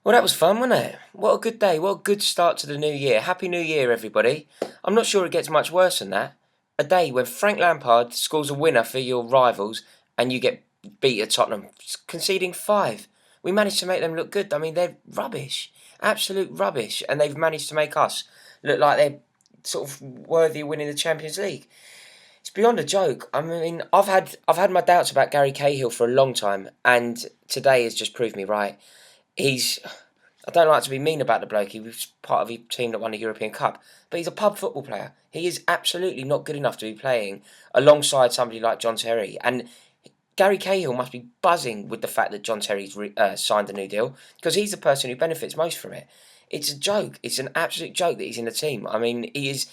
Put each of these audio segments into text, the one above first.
Well, that was fun, wasn't it? What a good day. What a good start to the new year. Happy New Year, everybody. I'm not sure it gets much worse than that. A day when Frank Lampard scores a winner for your rivals and you get beat at Tottenham, conceding 5. We managed to make them look good. I mean, they're rubbish. Absolute rubbish. And they've managed to make us look like they're sort of worthy of winning the Champions League. It's beyond a joke. I mean, I've had my doubts about Gary Cahill for a long time, and today has just proved me right. He's I don't like to be mean about the bloke. He was part of a team that won the European Cup, but he's a pub football player. He is absolutely not good enough to be playing alongside somebody like John Terry. And Gary Cahill must be buzzing with the fact that John Terry's signed a new deal because he's the person who benefits most from it. It's a joke. It's an absolute joke that he's in the team. I mean, he is,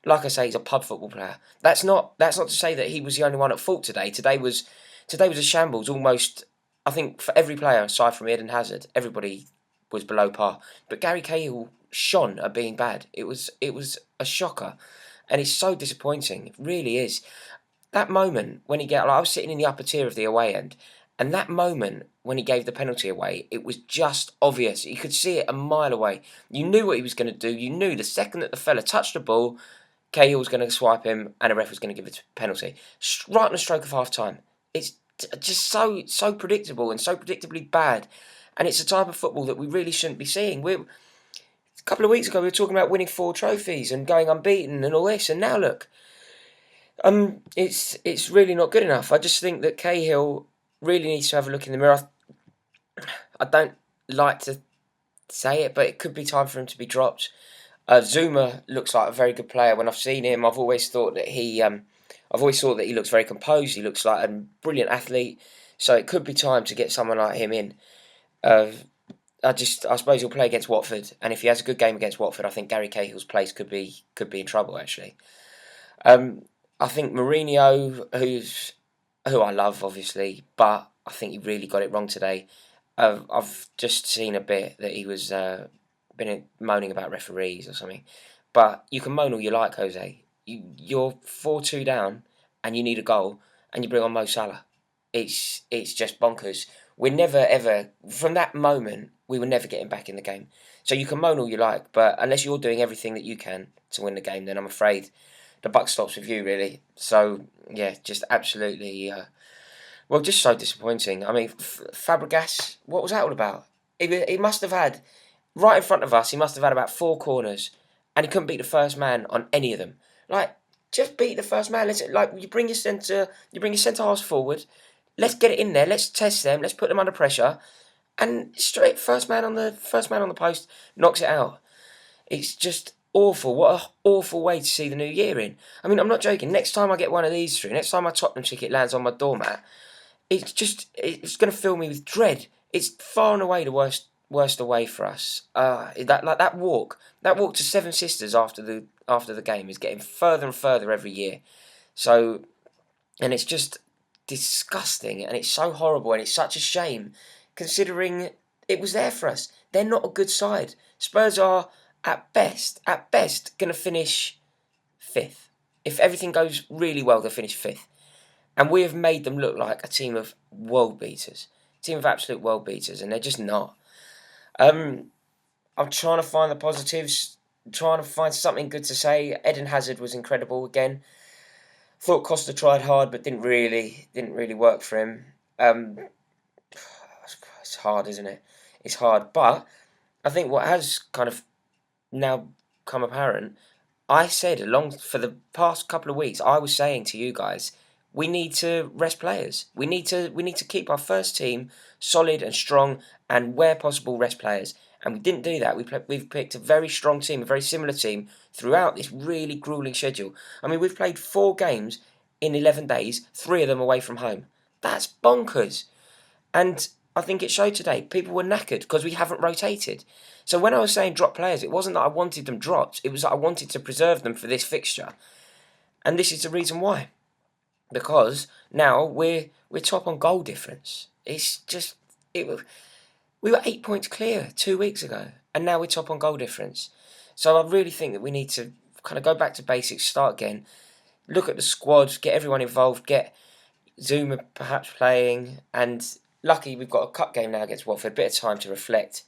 like I say, he's a pub football player. That's not to say that he was the only one at fault today. Today was a shambles almost. I think for every player aside from Eden Hazard, everybody was below par. But Gary Cahill shone at being bad. It was a shocker, and it's so disappointing. It really is. That moment when I was sitting in the upper tier of the away end, and that moment when he gave the penalty away, it was just obvious. You could see it a mile away. You knew what he was going to do. You knew the second that the fella touched the ball, Cahill was going to swipe him, and the ref was going to give it a penalty. Right on the stroke of half time. It's just so predictable and so predictably bad. And it's a type of football that we really shouldn't be seeing. A couple of weeks ago we were talking about winning 4 trophies and going unbeaten and all this, and now look, it's really not good enough. I just think that Cahill really needs to have a look in the mirror. I don't like to say it, but it could be time for him to be dropped. Zuma looks like a very good player. When I've seen him, I've always thought that he looks very composed. He looks like a brilliant athlete. So it could be time to get someone like him in. Uh, I suppose he'll play against Watford, and if he has a good game against Watford, I think Gary Cahill's place could be in trouble actually. I think Mourinho, who I love obviously, but I think he really got it wrong today. I've just seen a bit that he was been moaning about referees or something, but you can moan all you like, Jose. You're 4-2 down, and you need a goal, and you bring on Mo Salah. It's just bonkers. We're never ever from that moment we were never getting back in the game. So you can moan all you like, but unless you're doing everything that you can to win the game, then I'm afraid the buck stops with you really. So yeah, just absolutely, just so disappointing. I mean, Fabregas, what was that all about? He must have had right in front of us. He must have had about 4 corners, and he couldn't beat the first man on any of them. Like, just beat the first man. You bring your centre halves forward. Let's get it in there. Let's test them. Let's put them under pressure, and straight first man on the post knocks it out. It's just awful. What an awful way to see the new year in. I mean, I'm not joking. Next time I get one of these through, next time my Tottenham ticket lands on my doormat, it's going to fill me with dread. It's far and away the worst away for us. That walk to Seven Sisters after the game is getting further and further every year. So, and it's just disgusting, and it's so horrible, and it's such a shame considering it was there for us. They're not a good side. Spurs are at best going to finish 5th. If everything goes really well, they'll finish 5th. And we have made them look like a team of world beaters, team of absolute world beaters, and they're just not. I'm trying to find the positives, trying to find something good to say. Eden Hazard was incredible again. Thought Costa tried hard, but didn't really work for him. It's hard, isn't it? It's hard, but I think what has kind of now come apparent. I said for the past couple of weeks, I was saying to you guys, we need to rest players. We need to keep our first team solid and strong, and where possible, rest players. And we didn't do that. We've picked a very strong team, a very similar team throughout this really grueling schedule. I mean, we've played 4 games in 11 days, 3 of them away from home. That's bonkers. And I think it showed today. People were knackered because we haven't rotated. So when I was saying drop players, it wasn't that I wanted them dropped. It was that I wanted to preserve them for this fixture. And this is the reason why. Because now we're top on goal difference. It's just we were 8 points clear 2 weeks ago, and now we're top on goal difference. So I really think that we need to kind of go back to basics, start again, look at the squad, get everyone involved, get Zuma perhaps playing, and lucky we've got a cup game now against Watford, a bit of time to reflect.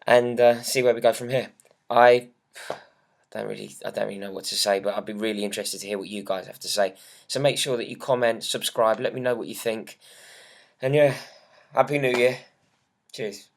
and see where we go from here. I don't really know what to say, but I'd be really interested to hear what you guys have to say. So make sure that you comment, subscribe, let me know what you think, and yeah, Happy New Year. Cheers.